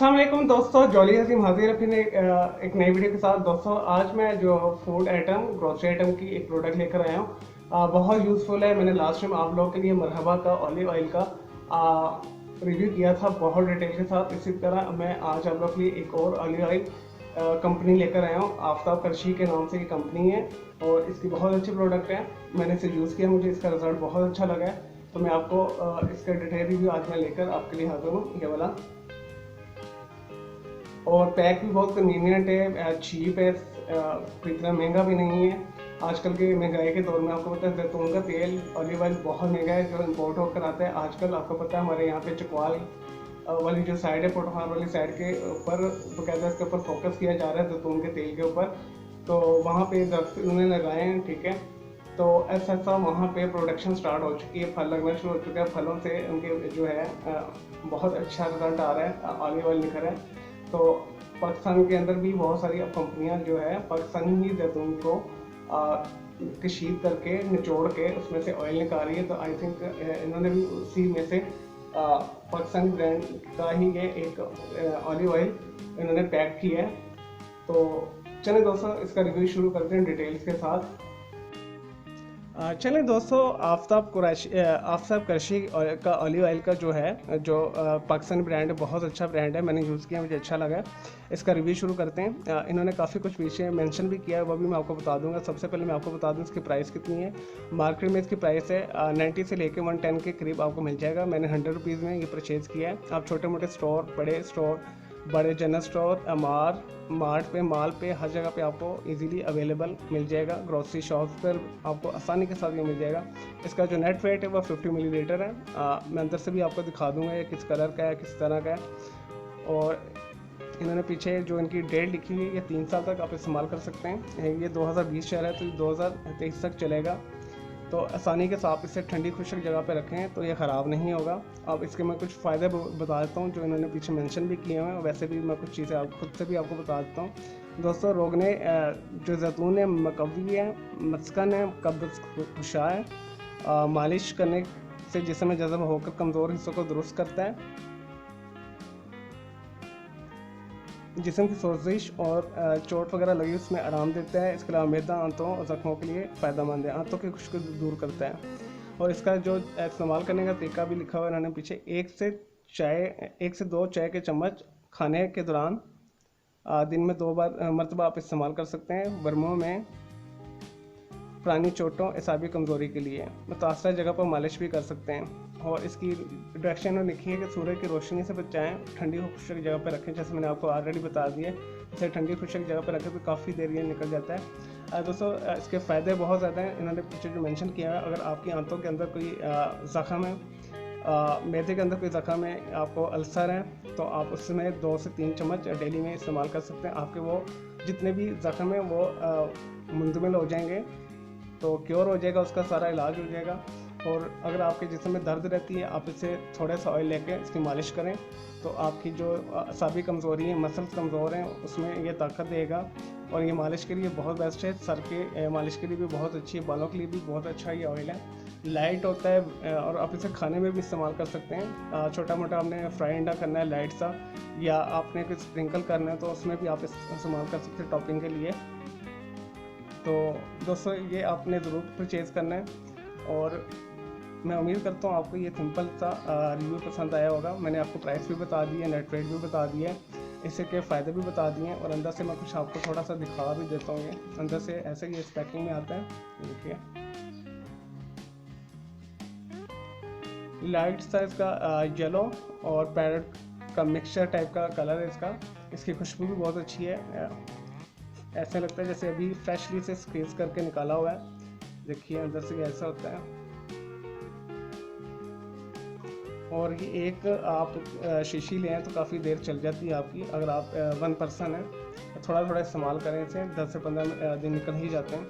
अस्सलाम वालेकुम दोस्तों, जॉली हसीम हाजिर है फिर एक नई वीडियो के साथ। दोस्तों आज मैं जो फूड आइटम ग्रोसरी आइटम की एक प्रोडक्ट लेकर आया हूँ। बहुत यूज़फुल है। मैंने लास्ट टाइम आप लोगों के लिए मरहबा का ऑलिव ऑयल का रिव्यू किया था बहुत डिटेल के साथ। इसी तरह मैं आज आप लोगों के लिए एक और ऑलिव ऑयल कंपनी लेकर आया हूँ। आफ्ताब करशी के नाम से ये कंपनी है और इसकी बहुत अच्छी प्रोडक्ट है। मैंने इसे यूज़ किया, मुझे इसका रिजल्ट बहुत अच्छा लगा है। तो मैं आपको इसका डिटेल रिव्यू आज मैं लेकर आपके लिए हाजिर हूँ। ये वाला और पैक भी बहुत कन्वीनियंट है, चीप है, इतना महंगा भी नहीं है। आजकल के महंगाई के दौर में आपको पता है जैतून का तेल ऑलिव ऑयल बहुत महंगा है जो इम्पोर्ट होकर आता है। आजकल आपको पता है हमारे यहाँ पे चकवाल वाली जो साइड है, पोटहार वाली साइड के ऊपर बकायदा इसके ऊपर फोकस किया जा रहा है जैतून के तेल के ऊपर। तो वहाँ पे दरख्त उन्होंने लगाए हैं, ठीक है। तो ऐसा ऐसा वहाँ पे प्रोडक्शन स्टार्ट हो चुकी है, फल लगना शुरू हो चुका है। फलों से उनके जो है बहुत अच्छा रिजल्ट आ रहा है, ऑलिव ऑयल निखर है। तो पाकिस्तान के अंदर भी बहुत सारी कंपनियां जो है पाकिस्तानी ही जैतून को कशीद करके निचोड़ के उसमें से ऑयल निकाल रही है। तो आई थिंक इन्होंने भी उसी में से पाकिस्तानी ब्रांड का ही ये एक ऑलिव ऑयल इन्होंने पैक किया है। तो चलें दोस्तों इसका रिव्यू शुरू करते हैं डिटेल्स के साथ। चलें दोस्तों, आफ्ताब करशी का ऑलिव ऑयल का जो है जो पाकिस्तानी ब्रांड है, बहुत अच्छा ब्रांड है। मैंने यूज़ किया, मुझे अच्छा लगा। इसका रिव्यू शुरू करते हैं। इन्होंने काफ़ी कुछ पीछे मेंशन भी किया है, वो भी मैं आपको बता दूंगा। सबसे पहले मैं आपको बता दूं इसकी प्राइस कितनी है। मार्केट में इसकी प्राइस है 90 से लेकर 110 के करीब आपको मिल जाएगा। मैंने 100 रुपीज़ में ये परचेज़ किया है। आप छोटे मोटे स्टोर, बड़े स्टोर, बड़े जनरल स्टोर, मार्ट पे, मॉल पे, हर जगह पे आपको इजीली अवेलेबल मिल जाएगा। ग्रोसरी शॉप्स पर आपको आसानी के साथ ये मिल जाएगा। इसका जो नेट वेट है वो 50 मिलीलीटर है। मैं अंदर से भी आपको दिखा दूंगा ये किस कलर का है, किस तरह का है। और इन्होंने पीछे जो इनकी डेट लिखी हुई है, ये 3 साल तक आप इस्तेमाल कर सकते हैं। ये 2020 चल रहा है तो 2023 तक चलेगा। तो आसानी के साथ इसे ठंडी खुशक जगह पे रखें तो ये ख़राब नहीं होगा। अब इसके मैं कुछ फ़ायदे बता देता हूँ जो इन्होंने पीछे मेंशन भी किए हैं। वैसे भी मैं कुछ चीज़ें आप खुद से भी आपको बता देता हूँ। दोस्तों, रोगने जो जैतून है मकवी है, मस्कन है, कब्ज़ खुशा है। मालिश करने से जिस्म जज़ब होकर कमज़ोर हिस्सों को दुरुस्त करता है। जिस्म की सोजिश और चोट वगैरह लगी उसमें आराम देता है। इसके अलावा मैदा, आंतों और ज़ख्मों के लिए फ़ायदेमंद है। आंतों की खुश्की दूर करता है। और इसका जो इस्तेमाल करने का तरीका भी लिखा हुआ है इन्होंने पीछे। 1 से 2 चाय के चम्मच खाने के दौरान दिन में 2 मरतबा आप इस्तेमाल कर सकते हैं। बर्मों में पुरानी चोटों, एसाबी कमज़ोरी के लिए मुतासरा जगह पर मालिश भी कर सकते हैं। और इसकी डायरेक्शन में लिखी है कि सूरज की रोशनी से बचाएं, ठंडी खुशक जगह पर रखें। जैसे मैंने आपको ऑलरेडी बता दिया, इसे ठंडी खुशक जगह पर रखें तो काफ़ी देर ये निकल जाता है। दोस्तों, इसके फ़ायदे बहुत ज़्यादा हैं। इन्होंने पीछे जो मेंशन किया है, अगर आपकी आंतों के अंदर कोई ज़ख़म है, मैदे के अंदर कोई ज़ख़म है, आपको अल्सर है, तो आप उसमें 2 से 3 चम्मच डेली में इस्तेमाल कर सकते हैं। आपके वो जितने भी ज़ख़म हैं वो मुंतमिल हो जाएंगे, तो क्योर हो जाएगा, उसका सारा इलाज हो जाएगा। और अगर आपके जिस्म में दर्द रहती है, आप इसे थोड़ा सा ऑयल लेके इसकी मालिश करें तो आपकी जो असाबी कमज़ोरी है, मसल्स कमज़ोर हैं, उसमें ये ताकत देगा। और ये मालिश के लिए बहुत बेस्ट है। सर के मालिश के लिए भी बहुत अच्छी है, बालों के लिए भी बहुत अच्छा ये ऑयल है। लाइट होता है और आप इसे खाने में भी इस्तेमाल कर सकते हैं। छोटा मोटा आपने फ्राई अंडा करना है लाइट सा, या आपने कुछ स्प्रिंकल करना है तो उसमें भी आप इस्तेमाल कर सकते हैं टॉपिंग के लिए। तो दोस्तों, ये आपने ज़रूर परचेज़ करना है। और मैं उम्मीद करता हूँ आपको ये सिंपल सा रिव्यू पसंद आया होगा। मैंने आपको प्राइस भी बता दी है, नेट रेट भी बता दिया है, इससे के फ़ायदे भी बता दिए हैं। और अंदर से मैं कुछ आपको थोड़ा सा दिखा भी देता हूँ। ये अंदर से ऐसे ही इस पैकिंग में आता है। देखिए, लाइट सा इसका येलो और पैरेट का मिक्सचर टाइप का कलर है इसका। इसकी खुशबू भी बहुत अच्छी है। ऐसा लगता है जैसे अभी फ्रेशली से स्क्वीज करके निकाला हुआ है। देखिए अंदर से ऐसा होता है। और ये एक आप शीशी लें तो काफ़ी देर चल जाती है आपकी। अगर आप 1 पर्सन है तो थोड़ा थोड़ा इस्तेमाल करें, इसे 10 से 15 दिन निकल ही जाते हैं।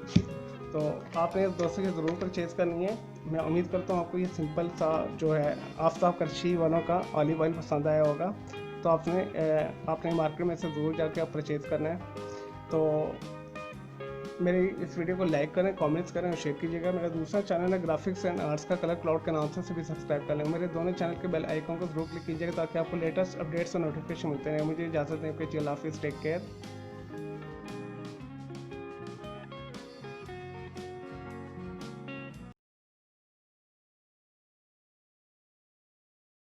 तो आपने दोस्तों की ज़रूर परचेज़ करनी है। मैं उम्मीद करता हूँ आपको ये सिंपल सा जो है आफ्ताब करशी वालों का ऑलिव ऑयल पसंद आया होगा। तो आपने मार्केट में से ज़रूर जाके आप परचेज़ करना है। तो मेरी इस वीडियो को लाइक करें, कमेंट्स करें और शेयर कीजिएगा। मेरा दूसरा चैनल है ग्राफिक्स एंड आर्ट्स का कलर क्लाउड के नाम से भी सब्सक्राइब कर लें। मेरे दोनों चैनल के बेल आइकन को जरूर क्लिक कीजिएगा ताकि आपको लेटेस्ट अपडेट्स और नोटिफिकेशन मिलते रहे। मुझे इजाज़त दें, आपके अल्लाह हाफिज़, टेक केयर।